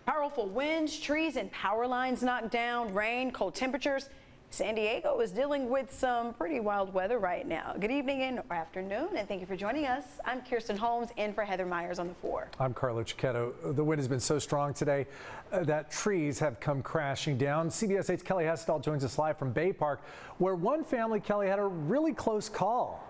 Powerful winds, trees and power lines knocked down, rain, cold temperatures. San Diego is dealing with some pretty wild weather right now. Good evening and afternoon, and thank you for joining us. I'm Kirsten Holmes, in for Heather Myers on the 4. I'm Carlo Cicchetto. The wind has been so strong today that trees have come crashing down. CBS 8's Kelly Hessedal joins us live from Bay Park, where one family, Kelly, had a really close call.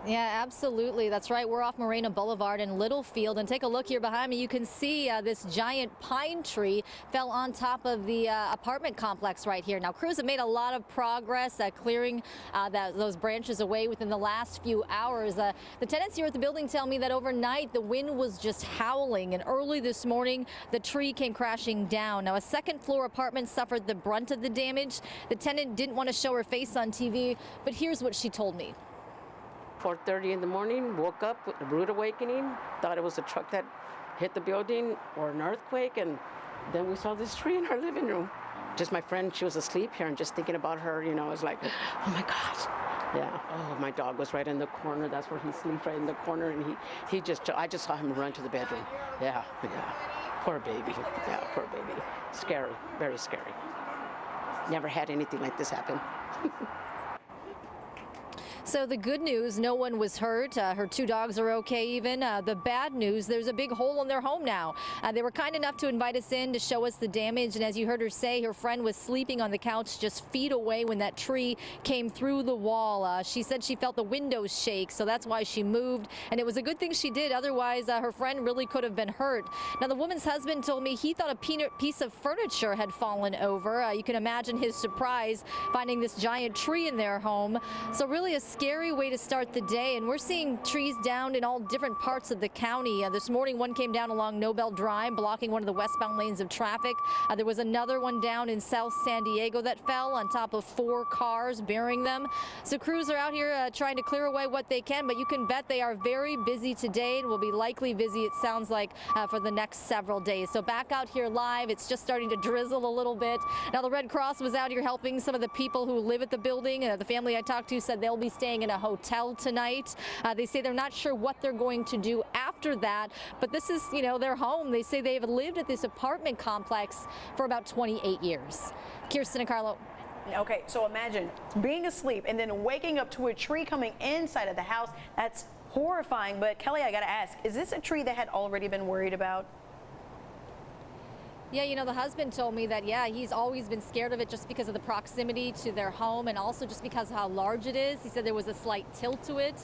Yeah, absolutely. That's right. We're off Moreno Boulevard in Littlefield, and take a look here behind me. You can see this giant pine tree fell on top of the apartment complex right here. Now, crews have made a lot of progress clearing those branches away within the last few hours. The tenants here at the building tell me that overnight the wind was just howling, and early this morning the tree came crashing down. Now, a second-floor apartment suffered the brunt of the damage. The tenant didn't want to show her face on TV, but here's what she told me. 4:30 in the morning, woke up with a rude awakening, thought it was a truck that hit the building or an earthquake, and then we saw this tree in our living room. Just my friend, she was asleep here, and just thinking about her, you know, I was like, oh my gosh. Yeah, oh, my dog was right in the corner. That's where he sleeps, right in the corner, and I just saw him run to the bedroom. Yeah. Poor baby. Yeah, poor baby. Scary, very scary. Never had anything like this happen. So the good news, no one was hurt. Her two dogs are okay even. The bad news, there's a big hole in their home now. They were kind enough to invite us in to show us the damage. And as you heard her say, her friend was sleeping on the couch just feet away when that tree came through the wall. She said she felt the windows shake, so that's why she moved. And it was a good thing she did. Otherwise, her friend really could have been hurt. Now, the woman's husband told me he thought a piece of furniture had fallen over. You can imagine his surprise finding this giant tree in their home. So really a scary way to start the day, and we're seeing trees down in all different parts of the county. This morning one came down along Nobel Drive, blocking one of the westbound lanes of traffic. There was another one down in South San Diego that fell on top of 4 cars bearing them. So crews are out here trying to clear away what they can, but you can bet they are very busy today and will be likely busy, it sounds like, for the next several days. So back out here live, it's just starting to drizzle a little bit. Now the Red Cross was out here helping some of the people who live at the building. The family I talked to said they'll be staying in a hotel tonight. They say they're not sure what they're going to do after that, but this is, you know, their home. They say they've lived at this apartment complex for about 28 years. Kirsten and Carlo. Okay, so imagine being asleep and then waking up to a tree coming inside of the house. That's horrifying. But Kelly, I gotta ask, is this a tree that had already been worried about? Yeah, you know, the husband told me that, yeah, he's always been scared of it just because of the proximity to their home and also just because of how large it is. He said there was a slight tilt to it.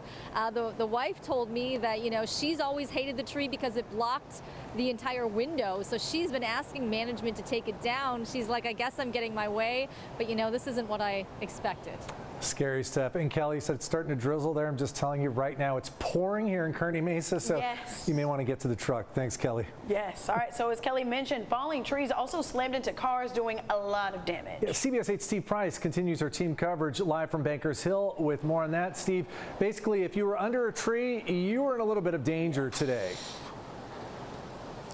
The wife told me that, you know, she's always hated the tree because it blocked the entire window. So she's been asking management to take it down. She's like, I guess I'm getting my way, but, you know, this isn't what I expected. Scary stuff. And Kelly said it's starting to drizzle there. I'm just telling you right now, it's pouring here in Kearney Mesa, so yes, you may want to get to the truck. Thanks, Kelly. Yes. All right. So as Kelly mentioned, falling trees also slammed into cars, doing a lot of damage. Yeah, CBS 8's Steve Price continues our team coverage live from Bankers Hill with more on that. Steve, basically, if you were under a tree, you were in a little bit of danger today.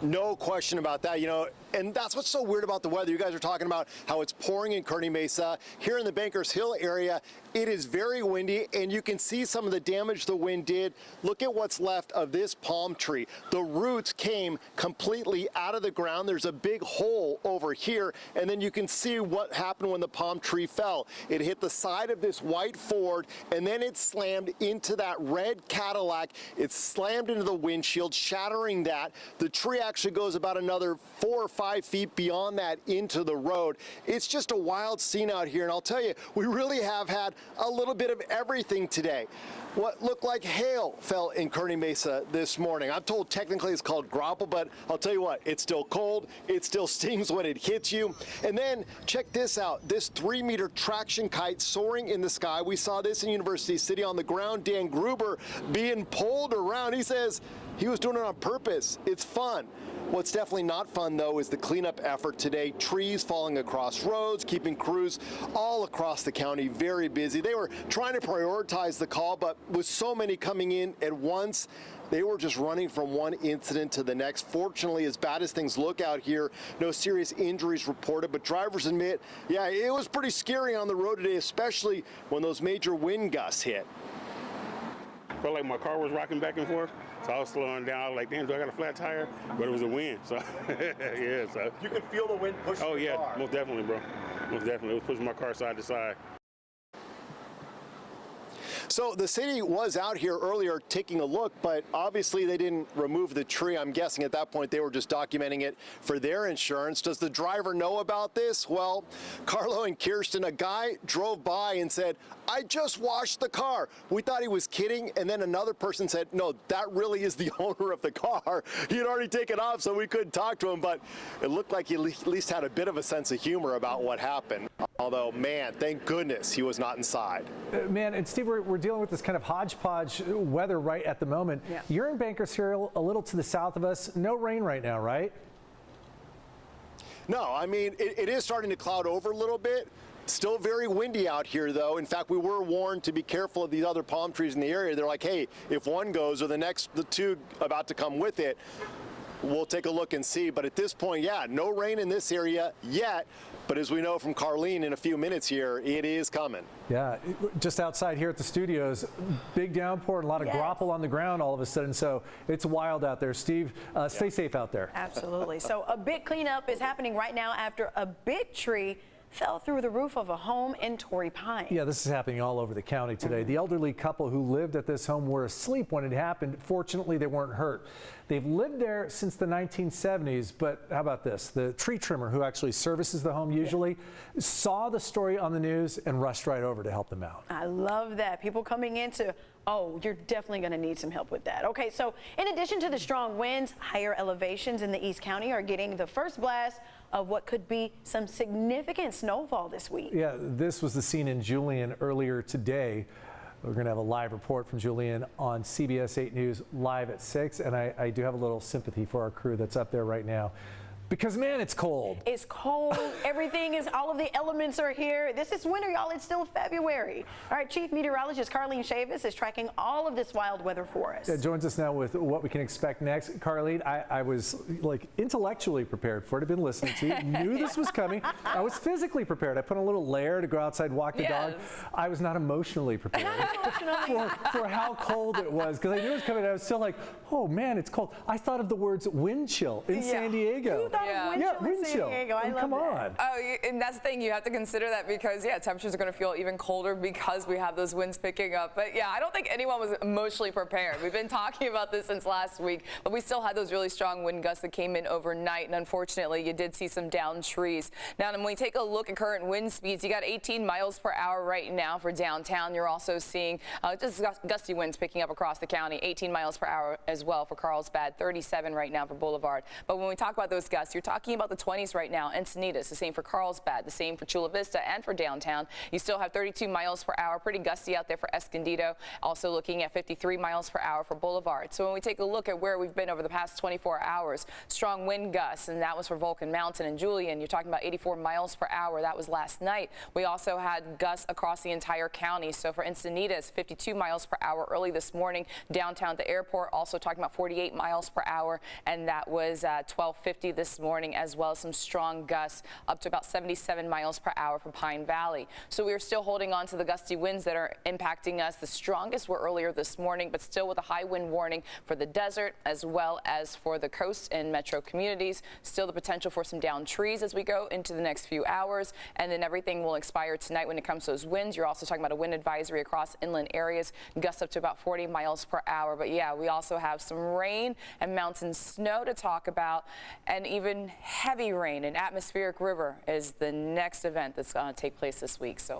No question about that, you know, and that's what's so weird about the weather. You guys are talking about how it's pouring in Kearney Mesa. Here in the Bankers Hill area, it is very windy, and you can see some of the damage the wind did. Look at what's left of this palm tree. The roots came completely out of the ground. There's a big hole over here, and then you can see what happened when the palm tree fell. It hit the side of this white Ford, and then it slammed into that red Cadillac. It slammed into the windshield, shattering that. The tree actually goes about another 4 or 5 feet beyond that into the road. It's just a wild scene out here, and I'll tell you, we really have had a little bit of everything today. What looked like hail fell in Kearney Mesa this morning. I'm told technically it's called grapple, but I'll tell you what, it's still cold. It still stings when it hits you. And then check this out, this 3-meter traction kite soaring in the sky. We saw this in University City on the ground. Dan Gruber being pulled around. He says he was doing it on purpose. It's fun. What's definitely not fun, though, is the cleanup effort today. Trees falling across roads, keeping crews all across the county very busy. They were trying to prioritize the call, but with so many coming in at once, they were just running from one incident to the next. Fortunately, as bad as things look out here, no serious injuries reported, but drivers admit, yeah, it was pretty scary on the road today, especially when those major wind gusts hit. felt like my car was rocking back and forth. So I was slowing down. I was like, damn, do I got a flat tire? But it was a wind. So, yeah. So. You could feel the wind pushing Oh, the yeah, car. most definitely, bro. Most definitely. It was pushing my car side to side. So the city was out here earlier taking a look, but obviously they didn't remove the tree. I'm guessing at that point they were just documenting it for their insurance. Does the driver know about this? Well, Carlo and Kirsten, a guy drove by and said, I just washed the car. We thought he was kidding. And then another person said, no, that really is the owner of the car. He had already taken off, so we couldn't talk to him, but it looked like he at least had a bit of a sense of humor about what happened. Although, man, thank goodness he was not inside. Man, and Steve, we're dealing with this kind of hodgepodge weather right at the moment. Yeah. You're in Bankers Hill, a little to the south of us. No rain right now, right? No, I mean, it is starting to cloud over a little bit. Still very windy out here, though. In fact, we were warned to be careful of these other palm trees in the area. They're like, hey, if one goes or the two about to come with it, we'll take a look and see. But at this point, yeah, no rain in this area yet. But as we know from Carlene in a few minutes here, it is coming. Yeah, just outside here at the studios, big downpour and a lot of Yes. graupel on the ground all of a sudden. So it's wild out there. Steve, stay safe out there. Absolutely. So a big cleanup is happening right now after a big tree fell through the roof of a home in Torrey Pines. Yeah, this is happening all over the county today. The elderly couple who lived at this home were asleep when it happened. Fortunately, they weren't hurt. They've lived there since the 1970s, but how about this? The tree trimmer who actually services the home usually saw the story on the news and rushed right over to help them out. I love that. People coming into, oh, you're definitely going to need some help with that. Okay, so in addition to the strong winds, higher elevations in the East County are getting the first blast of what could be some significant snowfall this week. Yeah, this was the scene in Julian earlier today. We're going to have a live report from Julian on CBS 8 News live at 6, and I do have a little sympathy for our crew that's up there right now. Because, man, it's cold. It's cold. Everything is, all of the elements are here. This is winter, y'all. It's still February. All right, Chief Meteorologist Carlene Chavis is tracking all of this wild weather for us. Joins us now with what we can expect next. Carlene, I was like intellectually prepared for it. I've been listening to you. Knew this was coming. I was physically prepared. I put a little layer to go outside, walk the dog. I was not emotionally prepared for how cold it was, because I knew it was coming. I was still like, oh man, it's cold. I thought of the words wind chill in San Diego. You thought of wind chill in San Diego. I love Come that. on. Oh, and that's the thing, you have to consider that because, yeah, temperatures are going to feel even colder because we have those winds picking up. But yeah, I don't think anyone was emotionally prepared. We've been talking about this since last week, but we still had those really strong wind gusts that came in overnight, and unfortunately, you did see some downed trees. Now, when we take a look at current wind speeds, you got 18 miles per hour right now for downtown. You're also seeing just gusty winds picking up across the county, 18 miles per hour as well for Carlsbad, 37 right now for Boulevard. But when we talk about those gusts, you're talking about the 20s right now. Encinitas, the same for Carlsbad, the same for Chula Vista and for downtown. You still have 32 miles per hour, pretty gusty out there for Escondido. Also looking at 53 miles per hour for Boulevard. So when we take a look at where we've been over the past 24 hours, strong wind gusts, and that was for Volcan Mountain and Julian. You're talking about 84 miles per hour. That was last night. We also had gusts across the entire county. So for Encinitas, 52 miles per hour early this morning. Downtown at the airport, also talking about 48 miles per hour, and that was 12:50 this morning, as well as some strong gusts up to about 77 miles per hour for Pine Valley. So we are still holding on to the gusty winds that are impacting us. The strongest were earlier this morning, but still with a high wind warning for the desert as well as for the coast and metro communities. Still the potential for some downed trees as we go into the next few hours, and then everything will expire tonight when it comes to those winds. You're also talking about a wind advisory across inland areas, gusts up to about 40 miles per hour. But yeah, we also have some rain and mountain snow to talk about, and even heavy rain. An atmospheric river is the next event that's going to take place this week. So